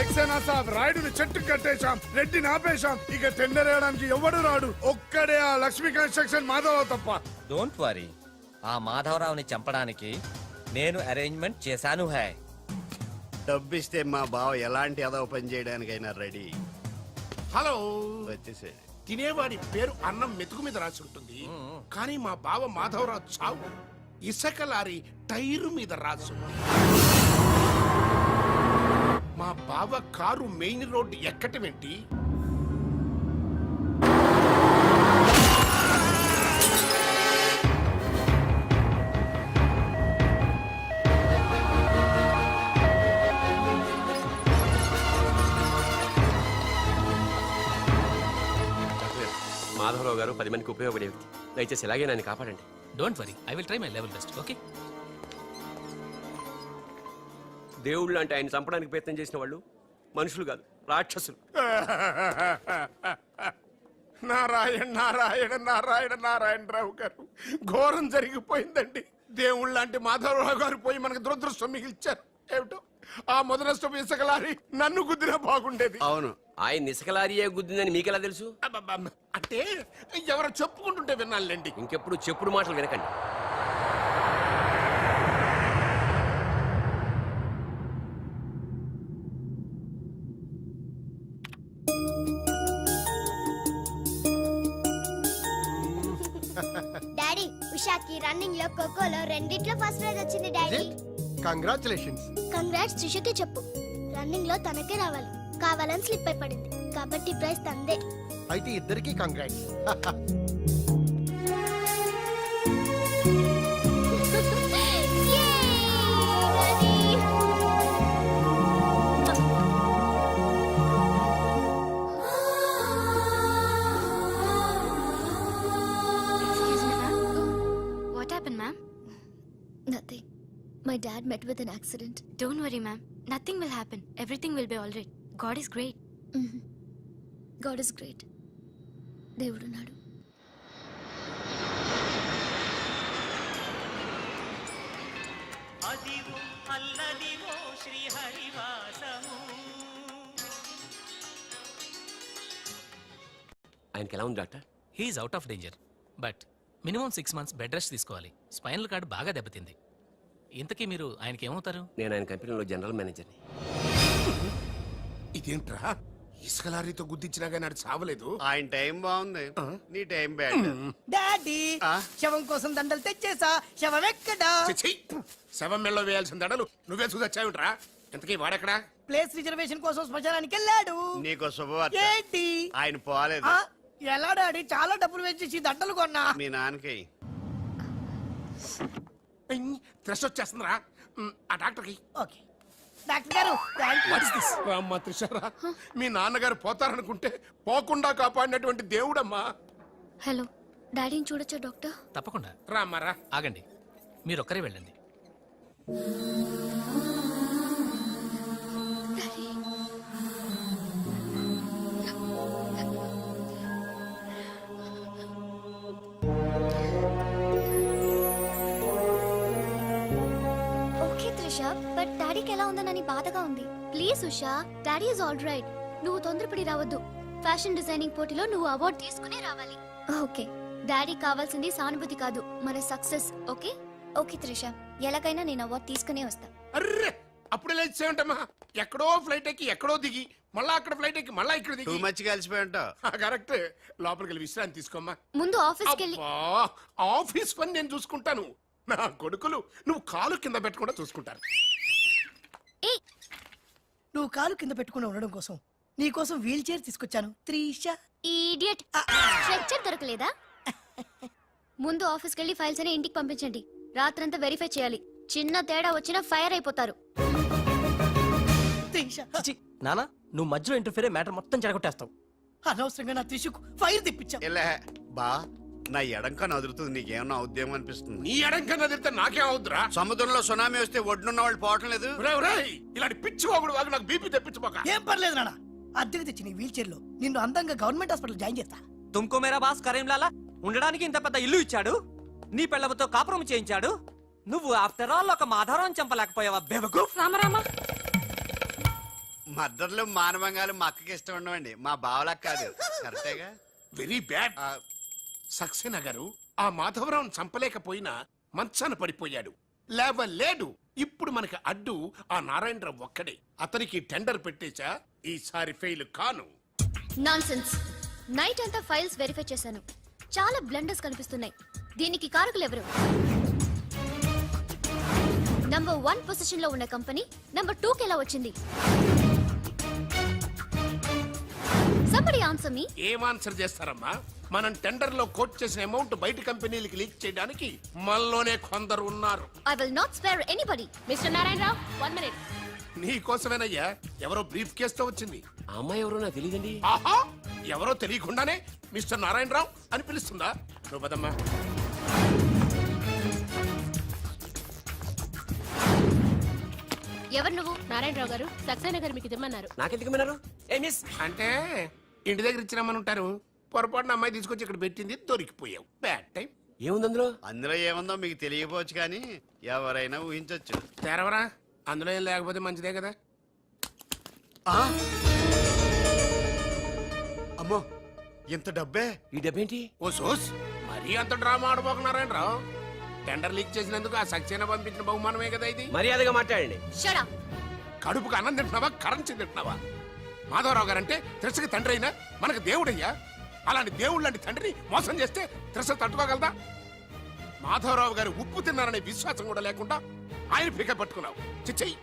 సక్సేనా సాబ్ రాయుడుని చెట్టు కట్టేశాం, రెడ్డిని ఆపేశాం. ఇక టెండర్ వేయడానికి ఎవడు రాడు. ఒక్కడే ఆ లక్ష్మీ కన్స్ట్రక్షన్ మాధవ్ తప్ప. డోంట్ వరీ, ఆ మాధవరావుని చంపడానికి నేను అరేంజ్మెంట్ చేశాను. హై డబ్బిస్తే మా బావ ఎలాంటి అదవ పని చేయడానికైనా రెడీ. హలో, వచ్చేసే. తినేవాడి పేరు అన్నం మెతుకు మీద రాసి ఉంటుంది, కానీ మా బావ మాధవరావు చావు ఇసుక లారీ టైరు మీద రాసు. మా బావ కారు మెయిన్ రోడ్డు ఎక్కటమేంటి? మాధవరావు గారు 10 మందికి ఉపయోగపడే వ్యక్తి. దయచేసి ఇలాగే నన్ను కాపాడండి. Don't worry, I will try my level best. Okay. దేవుళ్ళు అంటే ఆయన చంపడానికి ప్రయత్నం చేసిన వాళ్ళు మనుషులు కాదు, రాక్షసులు. నారాయణ నారాయణ నారాయణ నారాయణరావు గారు, ఘోరం జరిగిపోయిందండి. దేవుళ్ళు లాంటి మాధవరావు గారు పోయి మనకు దురదృష్టం మిగిల్చారు. ఏమిటో ఆ మొదలష్టం ఇసుకలారి నన్ను గుద్దినా బాగుండేది. అవును, ఆయన ఇసుకలారియే గుద్దిందని మీకెలా తెలుసు? అబ్బబ్బబ్బ, అంటే ఎవరో చెప్పుకుంటుంటే విన్నానులేండి. ఇంకెప్పుడు చెప్పుడు మాటలు వినకండి. డాడీ, ఉషాకి రన్నింగ్ లో ఖోఖోలో రెండిట్లో ఫస్ట్ ప్రైజ్ వచ్చింది డాడీ. కంగ్రాచులేషన్స్. కంగ్రాట్స్ త్రిషకి చెప్పు. రన్నింగ్ లో తనకే రావాలి, కావాలని స్లిప్ అయి పడింది కాబట్టి ప్రైజ్ తందే. అయితే ఇద్దరికి congrats. What happened, ma'am? Nothing. My dad met with an accident. Don't worry, ma'am. Nothing will happen. Everything will be all right. God is great. God is great. దేవుడున్నాడు. అదివో అల్లదివో శ్రీహరివాసము. ఆయనకి ఎలా ఉంది doctor? He's out of danger, but minimum 6 months bed rest తీసుకోవాలి. Spinal cord బాగా దెబ్బతింది. ఇంతకీ మీరు ఆయనకి ఏమవుతారు? నేను ఆయన కంపెనీలో జనరల్ మేనేజర్ని. ఇదేంట్రా, ఇసుక లారీతో గుద్దించినా కానీ అది చావలేదు. ఆయన టైం బాగుంది, నీ టైం బ్యాడ్. డాడీ, శవం కోసం దండలు తెచ్చేసా. శవం ఎక్కడా? చిచ్చి, శవం మెల్లో వేయాల్సిన దడలు నువ్వే చూసొచ్చావుట్రా. ఇంతకీ వాడెక్కడా? ప్లేస్ రిజర్వేషన్ కోసం శ్మశానానికి వెళ్ళాడు. నీకు శుభవార్త. ఏంటి? ఆయన పోలేదు. ఆ, ఎలా డాడీ? చాలా డబ్బులు వేసేసి దండలు కొన్నా. మీ నాన్నకి త్రెస్ వచ్చేస్తుందిరా. ఆ డాక్టర్కి. ఓకే డాక్టర్ గారు, అమ్మా త్రిషరా, మీ నాన్నగారు పోతారనుకుంటే పోకుండా కాపాడినటువంటి దేవుడమ్మా. హలో, డాడీని చూడొచ్చా డాక్టర్? తప్పకుండా. రామ్మారా. ఆగండి, మీరు ఒక్కరే వెళ్ళండి. ఓకే త్రిష, బట్ డాడీకి ఎలా ఉందనని బాధగా ఉంది. Please Usha, daddy is all right. నువ్వు తొందరపడి రావద్దు. ఫ్యాషన్ డిజైనింగ్ పోటీలో నువ్వు అవార్డు తీసుకునే రావాలి. ఓకే, డాడీ కావాల్సింది సానుభూతి కాదు, మన సక్సెస్. ఓకే ఓకే త్రిష, ఎలాగైనా నేను అవార్డు తీసుకునే వస్తా. అర్రే, అప్పుడే లేచేయంటమ్మా. ఎక్కడో ఫ్లైట్ ఎక్కి ఎక్కడో దిగి మళ్ళా అక్కడ ఫ్లైట్ ఎక్కి మళ్ళా ఇక్కడ టూ దిగి. మచ్ కలిసిపోయి ఉంటావు. కరెక్ట్. లోపలికి వెళ్ళి విశ్రాంతి తీసుకోమ్మా. ముందు ఆఫీస్కి వెళ్ళి. అబ్బా, ఆఫీస్ పని నేను చూసుకుంటాను. నా కొడుకులు నువ్వు కాలు కింద పెట్టకుండా చూసుకుంటారు. ఏయ్, నువ్వు కాలు కింద పెట్టుకుని ఉండడం కోసం నీ కోసం వీల్ చైర్ తీసుకొచ్చాను త్రిష. ఇడియట్, స్ట్రెచ్చర్ దొరకలేదా? ముందు ఆఫీస్కి వెళ్ళి ఫైల్స్ అని ఇంటికి పంపించండి. రాత్రంతా వెరిఫై చేయాలి. చిన్న తేడా వచ్చినా ఫైర్ అయిపోతారు. త్రిష, నానా, నువ్వు మధ్యలో ఇంటర్ఫియర్ మ్యాటర్ మొత్తం చెడగొట్టేస్తావు. అనవసరంగా నా త్రిషకు ఫైర్ తెప్పించావు. ఇలా బా, నా ఎడంకా నదురుతుంది, నీకేమన్నా ఉద్యమం అనిపిస్తుంది? నీ ఎడంకన్నా తిరిగితే నాకేం అవుద్దురా? సముద్రంలో సునామీ వస్తే ఒడ్డున్న వాళ్ళు పోవటం లేదు. ఇలాంటి పిచ్చి వాగుడు వాగు నాకు బీపీ తెప్పించుకోక. ఏం పర్లేదు నాన్న, అద్దెకి తెచ్చి నీ వీల్ చైర్ లో నిన్ను అందంగా గవర్నమెంట్ హాస్పిటల్ జాయిన్ చేస్తా. తుమ్కో మేరా బాస్ కరీంలాలా ఉండడానికి ఇంత పెద్ద ఇల్లు ఇచ్చాడు, నీ పిల్లలతో కాపురం చేయించాడు. నువ్వు ఆఫ్టర్ ఆల్ ఒక మాధవరావు చంపలేకపోయావా బేవకు? రామరామ, మద్దతులు మానవంగాలు మా అక్కకి ఇష్టం ఉండవండి మా బావలకు కాదు కరెక్టేగా వెరీ బ్యాడ్. సక్సేనా గారు ఆ మాధవరావును చంపలేకపోయినా మంచాన పడిపోయాడు, లేవలేడు. ఇప్పుడు మనకి అడ్డు ఆ నారాయణరావు ఒక్కడే. అతనికి టెండర్ పెట్టేశా, ఈసారి ఫెయిల్ కాను. నాన్సెన్స్. నైట్ అంతా ఫైల్స్ వెరిఫై చేశాను, చాలా బ్లండర్స్ కనిపిస్తున్నాయి. దీనికి కారకులు ఎవరు? నంబర్ 1 పొజిషన్ లో ఉన్న కంపెనీ నంబర్ 2 కి ఎలా వచ్చింది? Somebody answer me. ఏం ఆన్సర్ చేస్తారమ్మా? మనం టెండర్ లో కోట్ చేసిన అమౌంట్ బయట కంపెనీలకి లీక్ చేయడానికి మనలోనే కొందరు ఉన్నారు. I will not spare anybody. Mr. Narayanrao, 1 minute. నీ కోసమేనయ్యా. ఎవరో బ్రీఫ్ కేసుతో వచ్చింది. ఆ అమ్మాయి ఎవరో నాకు తెలియదండి. ఆహా, ఎవరో తెలియకుండానే మిస్టర్ నారాయణరావు అని పిలుస్తుందా? నువ్వు పదమ్మా. ఎవరు నువ్వు? నారాయణరావు గారు సక్సేనా గారు మీకు ఇమ్మన్నారు. నాకెందుకు విన్నారు? ఏ మిస్, అంటే ఇంటి దగ్గర ఇచ్చినామని ఉంటారు. పొరపాటున అమ్మాయి తీసుకొచ్చి ఇక్కడ పెట్టింది, దొరికిపోయావు. Bad time. ఏముంది అందులో? అందులో ఏముందో మీకు తెలియకపోవచ్చు కానీ ఎవరైనా ఊహించొచ్చు. తెరవరా, అందులో ఏం లేకపోతే మంచిదే కదా. అమ్మో ఇంత డబ్బే! ఈ డబ్బేంటి? ఓ సోస్, మరీ అంత డ్రామా ఆడబోకున్నారాయణరావు. టెండర్ లీక్ చేసినందుకు ఆ సక్సేనా పంపించిన బహుమానమే కదా ఇది. మర్యాదగా మాట్లాడండి. Shut up. కడుపుకు అన్నం తింటున్నావా, కరెన్సీ తింటున్నావా? మాధవరావు గారంటే త్రిసకి తండ్రి అయినా మనకు దేవుడయ్యా. అలాంటి దేవుడు లాంటి తండ్రిని మోసం చేస్తే త్రిస తట్టుకోగలదా? మాధవరావు గారు ఉప్పు తిన్నారనే విశ్వాసం కూడా లేకుండా ఆయన పీక పట్టుకున్నావు. చిచ్చయ్యి,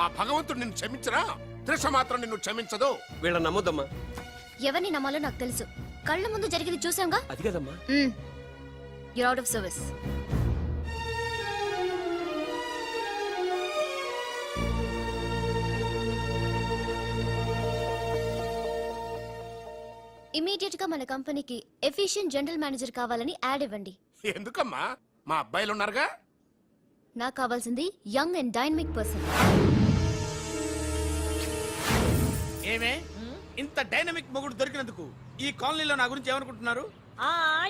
ఆ భగవంతుడు నిన్ను క్షమించరా? త్రిస మాత్రం నిన్ను క్షమించదు. వీళ్ళని నమ్మొద్దమ్మా. ఎవరిని నమ్మాలో నాకు తెలుసు. కళ్ళ ముందు జరిగింది చూసాంగా. అది కదమ్మా. You're out of service. Immediate గా మన కంపెనీకి ఎఫిషియెంట్ జనరల్ మేనేజర్ కావాలని యాడ్ ఇవ్వండి. ఎందుకమ్మా? మా అబ్బాయిలు ఉన్నారుగా. నాకు కావాల్సింది యంగ్ అండ్ డైనమిక్ పర్సన్. ఏమే ఇంత డైనమిక్ మొగుడు దొరికినందుకు ఈ కాలనీలో నా గురించి ఏమనుకుంటున్నారు?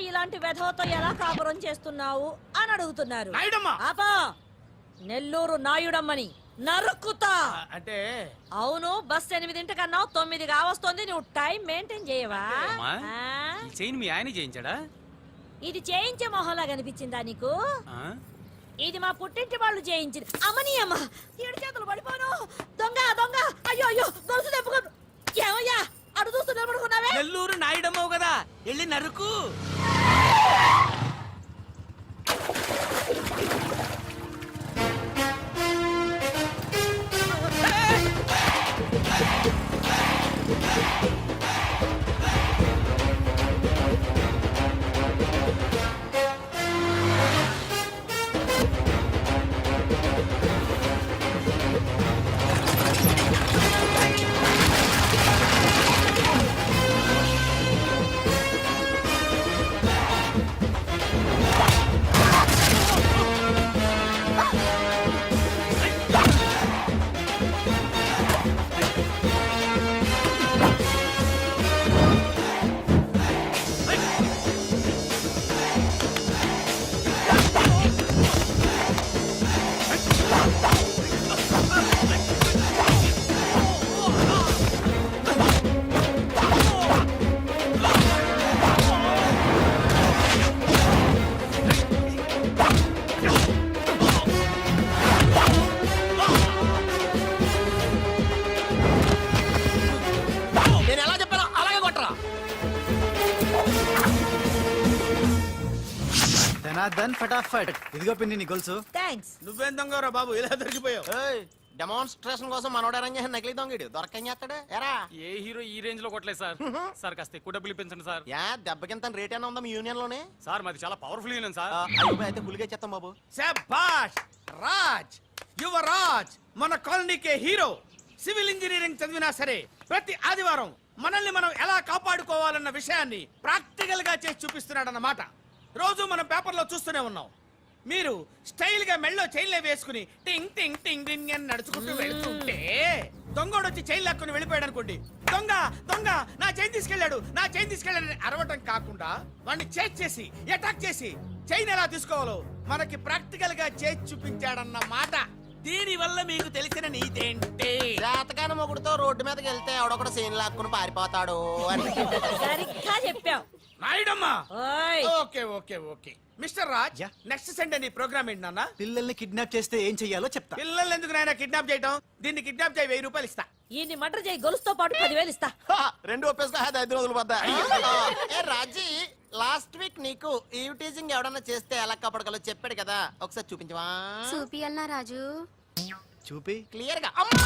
ఇలాంటి వెధవతో ఎలా కాపురం చేస్తున్నావు అని అడుగుతున్నారు. నాయుడమ్మా! ఆపా! నెల్లూరు నాయుడమ్మని నరుక్కుతా. అంటే అవును, బస్ 8:00 9 కావస్తుంది. నువ్వు టైం మెయింటైన్ చేయవా? చైన్ మీ ఆయన చేయించాడా? ఇది చేయించే మొహంలా కనిపించిందా నీకు? ఇది మా పుట్టింటి వాళ్ళు చేయించింది. అమ్మని అమ్మ, 7 చేతులు పడిపోను. దొంగ దొంగ! అయ్యో అయ్యో, గొలుసు తెప్పుకో. ఏమయ్యా అడు చూస్తూ నిలబడుకున్నావే? నెల్లూరు నాయుడమ్మవు కదా, వెళ్ళి నరుకు. ఫటాఫట్ ఇదిగో పిన్ని నీ గొలుసు. థాంక్స్. నువ్వేం దొంగరా బాబు, ఇలా దొరికిపోయావు? డెమాన్స్ట్రేషన్ కోసం మనోడు అరేంజ్ చేసిన నకిలీ దొంగడు దొరకం చేస్తాడు. ఎరా ఏ హీరో ఈ రేంజ్ లో కొట్టలేదు సార్. సార్ కాస్త ఎక్కువ డబ్బులు ఇప్పించండి సార్. దెబ్బకింత రేట్ అయినా ఉందా మీ యూనియన్ లోనే? సార్ మాది చాలా పవర్ఫుల్ యూనియన్ సార్. అయితే గులిగే చెత్తాం బాబు. శభాష్ రాజ్, యువరాజ్, మన కాలనీకే హీరో. సివిల్ ఇంజనీరింగ్ చదివినా సరే ప్రతి ఆదివారం మనల్ని మనం ఎలా కాపాడుకోవాలన్న విషయాన్ని ప్రాక్టికల్ గా చేసి చూపిస్తున్నాడన్నమాట. రోజు మనం పేపర్లో చూస్తూనే ఉన్నాం. మీరు స్టైల్ గా మెళ్ళో చైన్లే వేసుకుని టింగ్ టింగ్ టింగ్ టింగ్ అని నడుచుకుంటూ వెళ్తుంటే దొంగోడు వచ్చి చైన్ లాక్కుని వెళ్ళిపోయాడు అనుకోండి. దొంగ దొంగ నా చైన్ తీసుకెళ్ళాడు, నా చైన్ తీసుకెళ్ళాడని అరవటం కాకుండా వాడిని చేజ్ చేసి అటాక్ చేసి చైన్ ఎలా తీసుకోవాలో మనకి ప్రాక్టికల్ గా చేసి చూపించాడన్న మాట. దీని వల్ల మీకు తెలిసిన నీతేంటి? జాతకాన మొగుడుతో రోడ్డు మీదకి వెళ్తే ఎవడొకడు సీన్ లాక్కుని పారిపోతాడు అని సరిగ్గా చెప్పావు నాయుడమ్మా ఓయ్ okay okay okay mister Raj next Sunday నీ ప్రోగ్రామ్ ఏంటి నాన్న పిల్లల్ని కిడ్నాప్ చేస్తే ఏం చెయ్యాలో చెప్తా పిల్లల్ని ఎందుకు నాయన కిడ్నాప్ చేయటం దీన్ని కిడ్నాప్ చేయి 1000 రూపాయలు ఇస్తా ఈయన్ని మటర్ చేయి గొలుసుతో పాటు 10,000 ఇస్తా రెండు ఒప్పేసుకో 5 రోజులు పడ్డా ఏ రాజీ లాస్ట్ వీక్ నీకు ఈ టీజింగ్ ఎవడన్నా చేస్తే ఎలా కప్పడగలో చెప్పాడు కదా ఒకసారి చూపించవా చూపియల్నా రాజు చూపి క్లియర్ గా అమ్మా!